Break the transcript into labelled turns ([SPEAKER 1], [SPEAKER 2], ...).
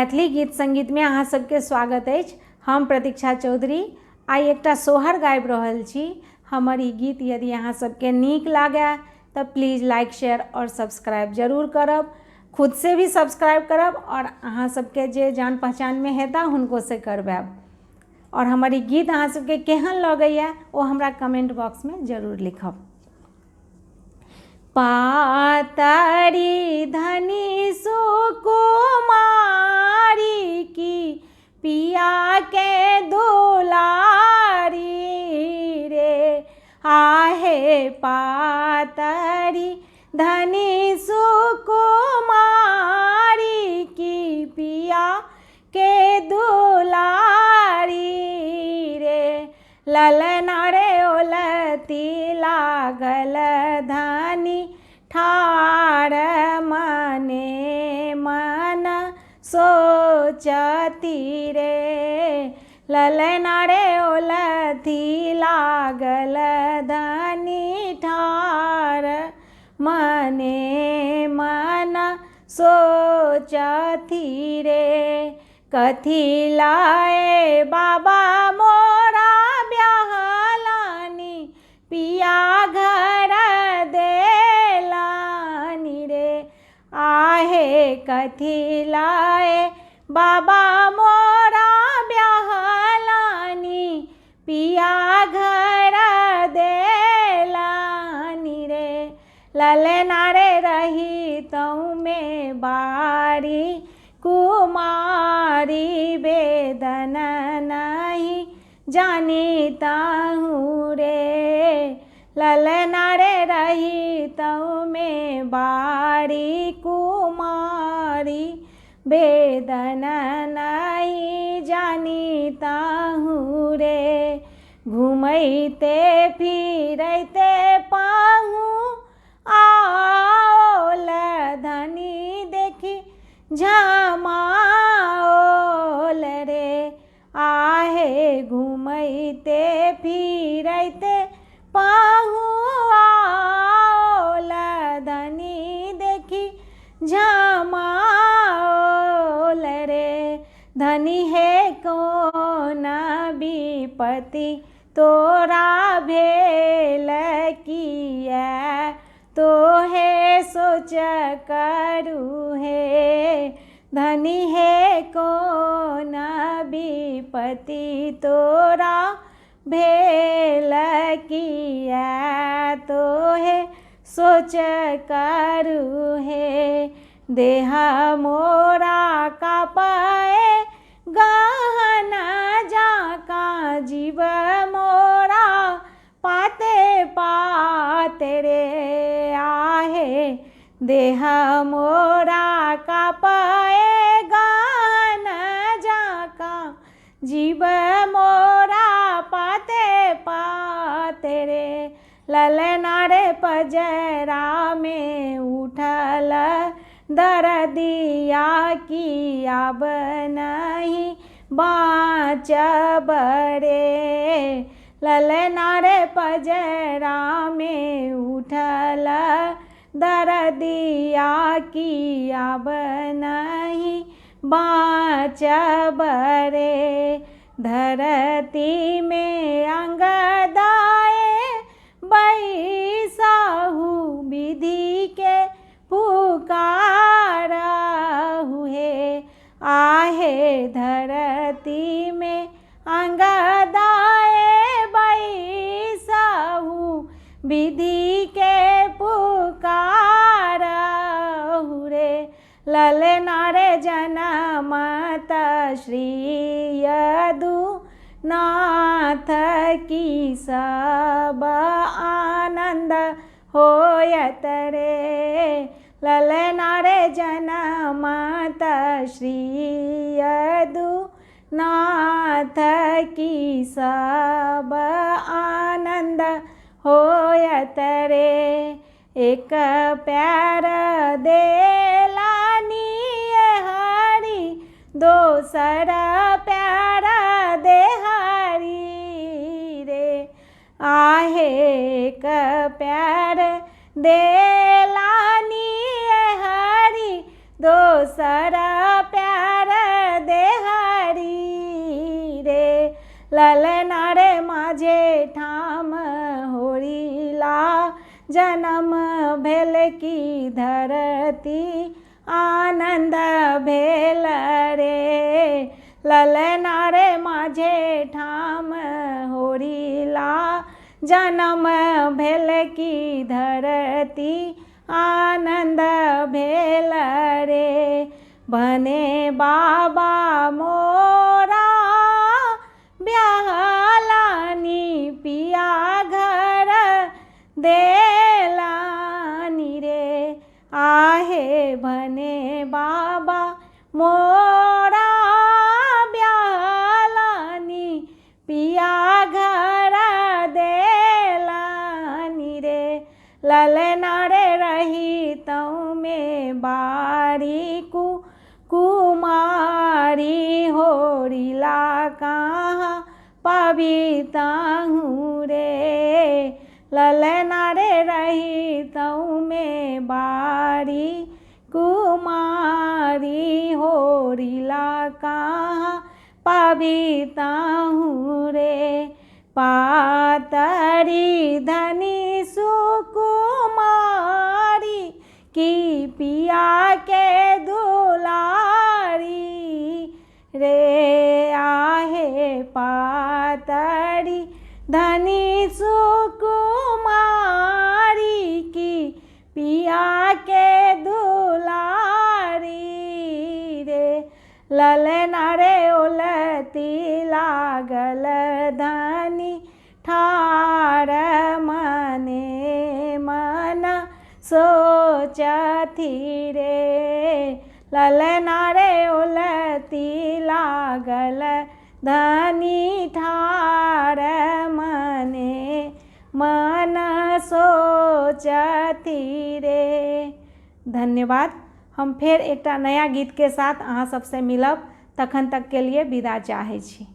[SPEAKER 1] मैथिली गीत संगीत में अहाँ सबके स्वागत अछि। हम प्रतीक्षा चौधरी आइ एकटा सोहर गाबि रहल छी। हमर ई गीत यदि अहाँ सबके नीक लागे तऽ प्लीज़ लाइक शेयर और सब्सक्राइब जरूर करब। खुद से भी सब्सक्राइब करब और अहाँ सबके जे जान पहचान में हेता हुनको से करबाब। और हमर ई गीत अहाँ सबके केहन लगैया ओ हमरा कमेंट बॉक्स में जरूर लिखब। पातरी धनी सुकुमारी की पिया के दुलारी रे, आहे पातरी धनी सुकुमारी की पिया के दुलारी रे, ललना रे ओलती लागल धनी ठाड़ मने मन सोचती रे, ललना रे ओलती लागल धनी ठाड़ मने मन सोचती रे। कथी लाए बाबा मोरा ब्याहलानी पिया घर देलानी रे, आहे कथी लाए बाबा मोरा ब्याहलानी पिया घर देलानी रे, ललना रे रही तऊ में बारी कुमारी वेदन नहीं जानीता हूँ रे, ललना रे रही तऊ में बारी कुमारी वेदन नहीं जानीता हूँ रे। घूमते फिरते पाहूँ आओल धनी देखी झमाओल रे, आहे घूमते फिरते पाहूँ आओल धनी देखी झमाओल रे, धनी है कौन विपत्ति तोरा भेल किया, तो है सोच करू है, धनी है कौन विपत्ति तोरा भेल किया, तो है सोच करू है। देह मोरा का पाए गहना जाका जीव मोरा पाते पाते रे, आहे देह मोरा का पाए गहना जाका जीव मोरा पाते पाते रे, ललना रे पजरा में उठल दर्दिया की अब नहीं बाँचब रे, ललना रे पजरा में उठल दर्दिया की अब नहीं बाँचब रे, धरती में अंगदाए बैसाहू विधि के पुकार हुए, आहे धरती में अंगदाए बैसाहू विधि के पुकार हुए, ललना रे जनमत श्री यदुनाथ की सब आनंद होयत रे, ललना रे जनमत श्री यदुनाथ की सब आनंद होयत रे। एक प्यार देलानी हरि दोसर प्यार देहरी रे, आहे एक प्यार देलानी हरि दोसर प्यार जन्म भेल की धरती आनंद भेल रे। ललना रे माझे ठाम होरिला जन्म भेल की धरती आनंद भेल रे। भने बाबा मोरा ब्याहलानी पिया घर देलानी रे। आहे भने बाबा मोरा ब्याहलानी पिया घर देलानी रे। ललना रे रही तऊ में बारी कुमारी होरिला कहाँ पविताहूँ रे। ललना रे रही तऊ में बारी कुमारी होरिला कहाँ पविताहूँ रे। पातरी धनी सुकुमारी की पिया के दुलारी रे। आहे पातरी धनी सुकुमारी की पिया के दुलारी रे। ललना रे उलती लागल धनी ठार मने मन सोचती रे। ललना रे उलती लागल धनी ठार मने मन सोचती रे। धन्यवाद। हम फेर एकटा नया गीत के साथ अहाँ सबसे मिलब, तखन तक के लिए विदा चाहै छी।